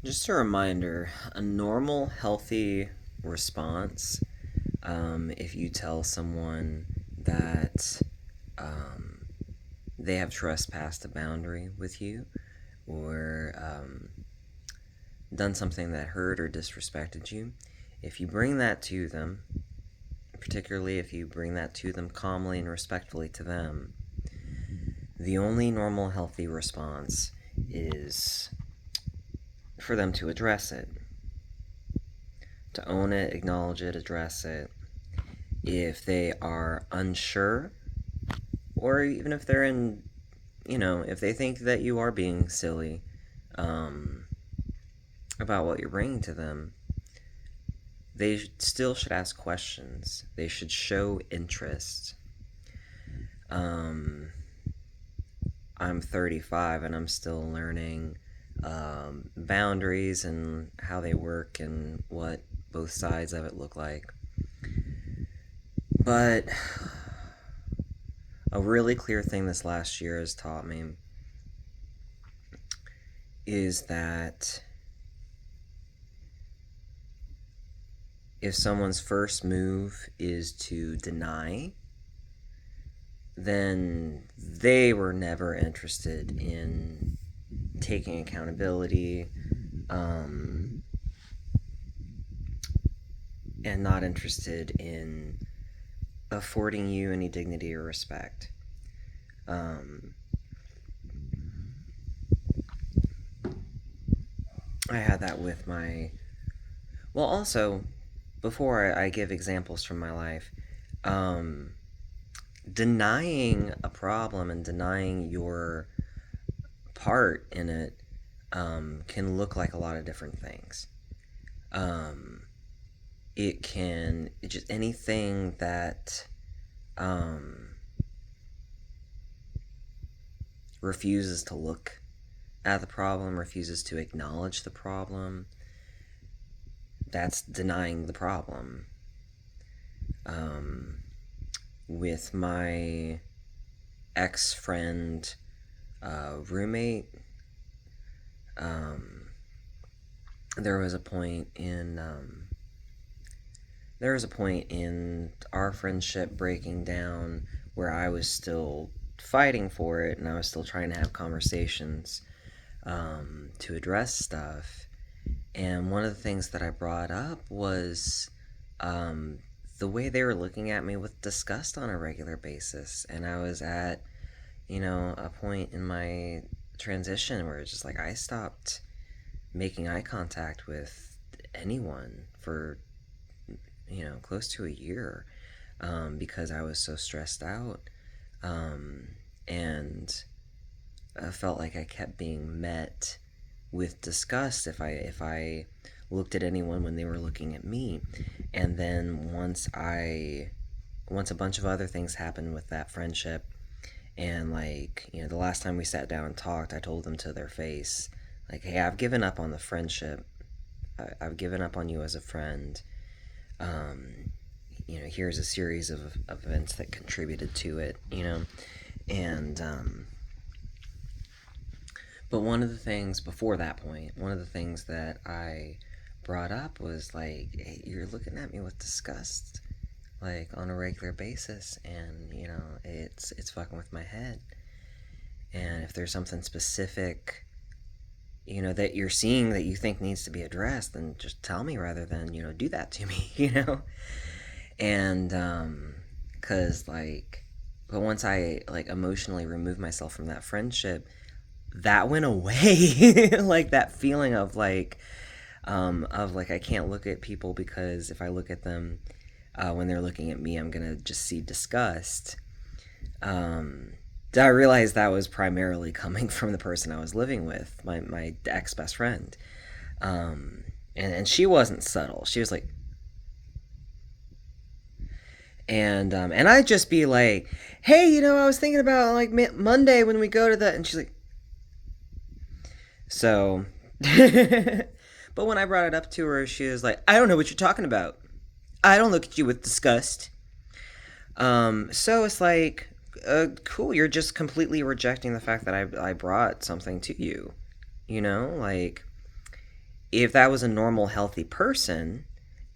Just a reminder, a normal, healthy response, if you tell someone that um, they have trespassed a boundary with you or done something that hurt or disrespected you, if you bring that to them, particularly if you bring that to them calmly and respectfully to them, the only normal, healthy response is for them to address it, to own it, acknowledge it, address it. If they are unsure, or even if they're in, if they think that you are being silly um, about what you're bringing to them, they still should ask questions. They should show interest. Um, I'm 35 and I'm still learning boundaries and how they work and what both sides of it look like. But a really clear thing this last year has taught me is that if someone's first move is to deny, then they were never interested in taking accountability, and not interested in affording you any dignity or respect. I had that with my. Well, also, before I give examples from my life, denying a problem and denying your part in it can look like a lot of different things. It can just anything that refuses to look at the problem, refuses to acknowledge the problem. That's denying the problem. With my ex-friend roommate, there was a point in our friendship breaking down where I was still fighting for it and I was still trying to have conversations to address stuff. And one of the things that I brought up was the way they were looking at me with disgust on a regular basis. And I was at, a point in my transition where it's just like I stopped making eye contact with anyone for, close to a year because I was so stressed out. And I felt like I kept being met with disgust if I looked at anyone when they were looking at me. And then once a bunch of other things happened with that friendship, and the last time we sat down and talked, I told them to their face, like, hey, I've given up on the friendship. I've given up on you as a friend. Here's a series of events that contributed to it, and but one of the things before that point, one of the things that I brought up was like, hey, you're looking at me with disgust, like on a regular basis, and it's fucking with my head. And if there's something specific, that you're seeing that you think needs to be addressed, then just tell me rather than do that to me, And cause but once I emotionally removed myself from that friendship, that went away. Like that feeling of I can't look at people because if I look at them when they're looking at me, I'm gonna just see disgust. I realized that was primarily coming from the person I was living with, my ex best friend, and she wasn't subtle. She was like, and I'd just be like, hey, I was thinking about Monday when we go to the, and she's like, so, but when I brought it up to her, she was like, I don't know what you're talking about. I don't look at you with disgust. So it's like, cool, you're just completely rejecting the fact that I brought something to you. You know, like, if that was a normal, healthy person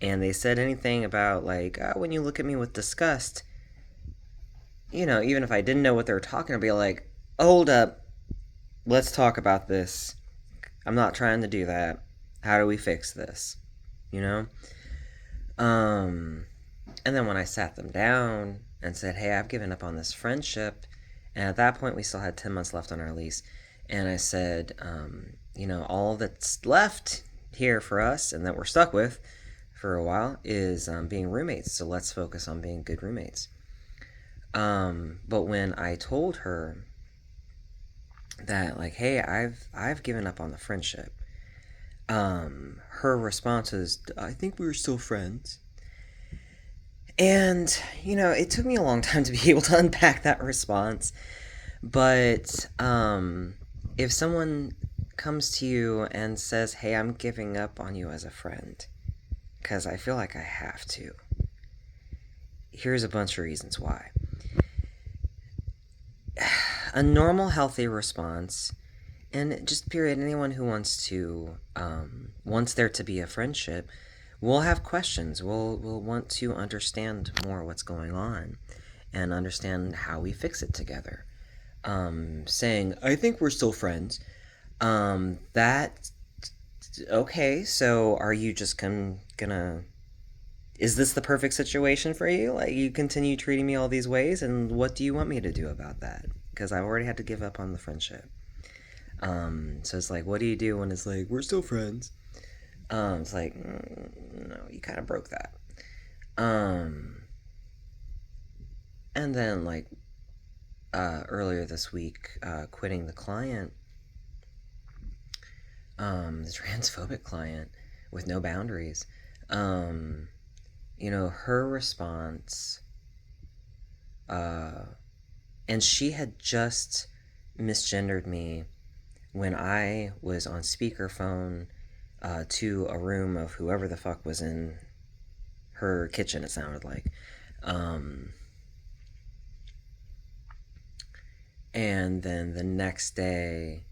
and they said anything about, like, oh, when you look at me with disgust, even if I didn't know what they were talking, I'd be like, hold up, let's talk about this. I'm not trying to do that. How do we fix this? You know? And then when I sat them down and said, hey, I've given up on this friendship, and at that point we still had 10 months left on our lease, and I said, all that's left here for us and that we're stuck with for a while is being roommates, so let's focus on being good roommates. But when I told her that, like, hey, I've given up on the friendship, her response was, I think we were still friends. And, it took me a long time to be able to unpack that response. But if someone comes to you and says, hey, I'm giving up on you as a friend because I feel like I have to, here's a bunch of reasons why. A normal, healthy response, and just period, anyone who wants there to be a friendship, we'll have questions. We'll want to understand more what's going on and understand how we fix it together. Saying, I think we're still friends. Okay, so are you just gonna... Is this the perfect situation for you? Like, you continue treating me all these ways, and what do you want me to do about that? Because I've already had to give up on the friendship. So it's like, what do you do when it's like, we're still friends? It's like, no, you kind of broke that. And then, like, earlier this week, quitting the client, the transphobic client with no boundaries, her response, and she had just misgendered me when I was on speakerphone to a room of whoever the fuck was in her kitchen, it sounded like. And then the next day,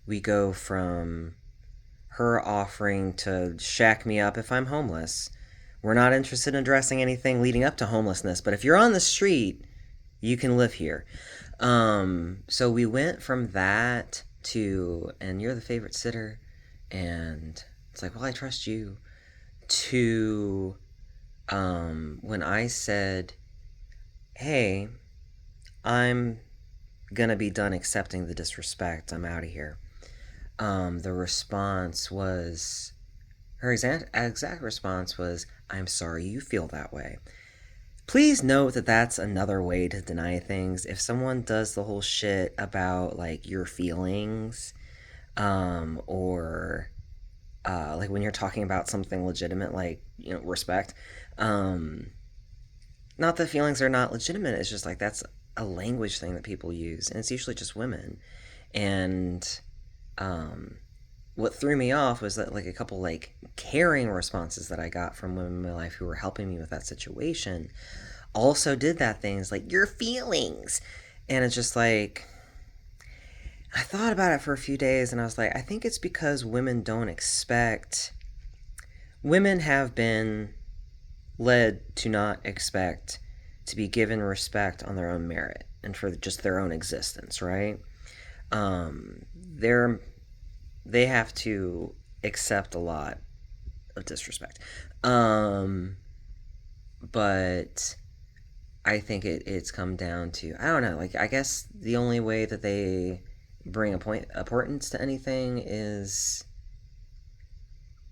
we go from her offering to shack me up if I'm homeless. We're not interested in addressing anything leading up to homelessness, but if you're on the street, you can live here. So we went from that to, and you're the favorite sitter, and it's like, well, I trust you, to when I said, hey, I'm gonna be done accepting the disrespect, I'm out of here. The response was, her exact response was, I'm sorry you feel that way. Please note that that's another way to deny things. If someone does the whole shit about, like, your feelings, or like when you're talking about something legitimate, like, respect, not that feelings are not legitimate, it's just like that's a language thing that people use, and it's usually just women. And what threw me off was that, like, a couple, like, caring responses that I got from women in my life who were helping me with that situation also did that thing. It's like, your feelings. And it's just like, I thought about it for a few days, and I was like, I think it's because women have been led to not expect to be given respect on their own merit and for just their own existence, right? They have to accept a lot of disrespect. But I think it's come down to, I don't know, like, I guess the only way that they bring importance to anything is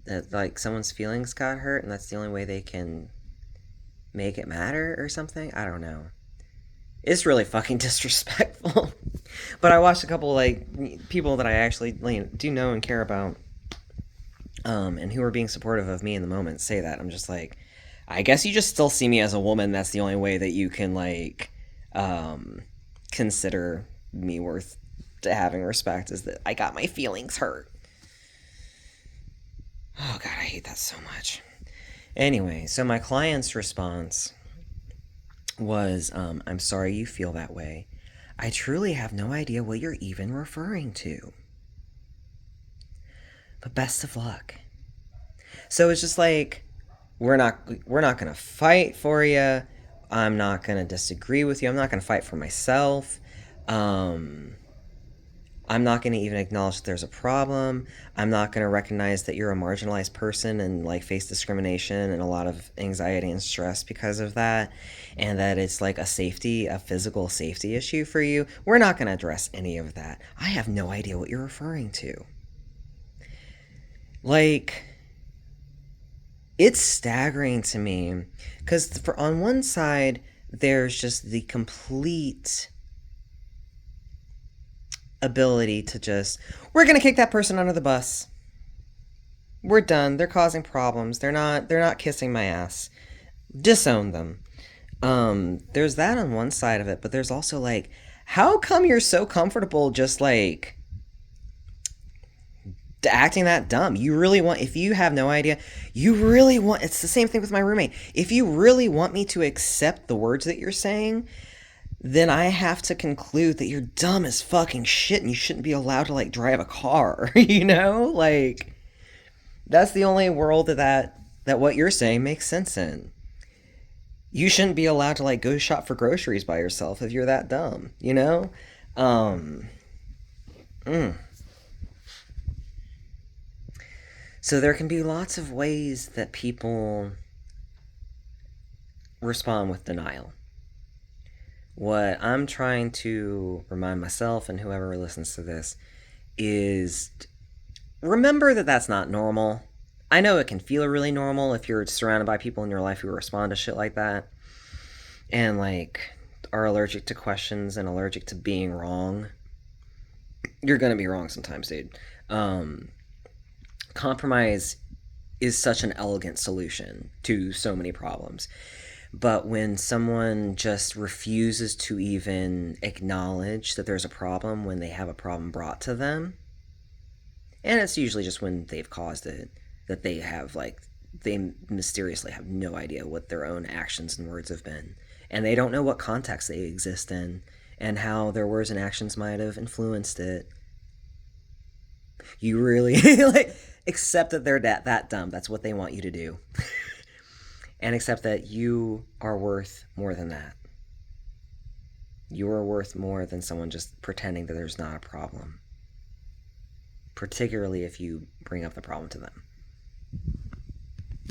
that, like, someone's feelings got hurt, and that's the only way they can make it matter or something. I don't know. It's really fucking disrespectful. But I watched a couple, like, people that I actually, like, do know and care about, and who are being supportive of me in the moment say that. I'm just like, I guess you just still see me as a woman. That's the only way that you can, like, consider me worth having respect, is that I got my feelings hurt. Oh god, I hate that so much. Anyway, so my client's response was, I'm sorry you feel that way. I truly have no idea what you're even referring to. But best of luck. So it's just like we're not going to fight for you. I'm not going to disagree with you. I'm not going to fight for myself. Um I'm not going to even acknowledge that there's a problem. I'm not going to recognize that you're a marginalized person and like face discrimination and a lot of anxiety and stress because of that, and that it's like a physical safety issue for you. We're not going to address any of that. I have no idea what you're referring to. Like, it's staggering to me because for on one side there's just the complete ability to just, we're going to kick that person under the bus. We're done. They're causing problems. They're not kissing my ass. Disown them. There's that on one side of it, but there's also like, how come you're so comfortable just like acting that dumb? You really want, if you have no idea, you really want, it's the same thing with my roommate. If you really want me to accept the words that you're saying, then I have to conclude that you're dumb as fucking shit and you shouldn't be allowed to like drive a car, you know? Like, that's the only world that what you're saying makes sense in. You shouldn't be allowed to like go shop for groceries by yourself if you're that dumb, you know? Um mm. So there can be lots of ways that people respond with denial. What I'm trying to remind myself and whoever listens to this is remember that that's not normal. I know it can feel really normal if you're surrounded by people in your life who respond to shit like that and like are allergic to questions and allergic to being wrong. You're gonna be wrong sometimes, dude. Um, Compromise is such an elegant solution to so many problems. But when someone just refuses to even acknowledge that there's a problem when they have a problem brought to them, and it's usually just when they've caused it, that they have like, they mysteriously have no idea what their own actions and words have been. And they don't know what context they exist in and how their words and actions might have influenced it. You really like accept that they're that dumb. That's what they want you to do. And accept that you are worth more than that. You are worth more than someone just pretending that there's not a problem. Particularly if you bring up the problem to them.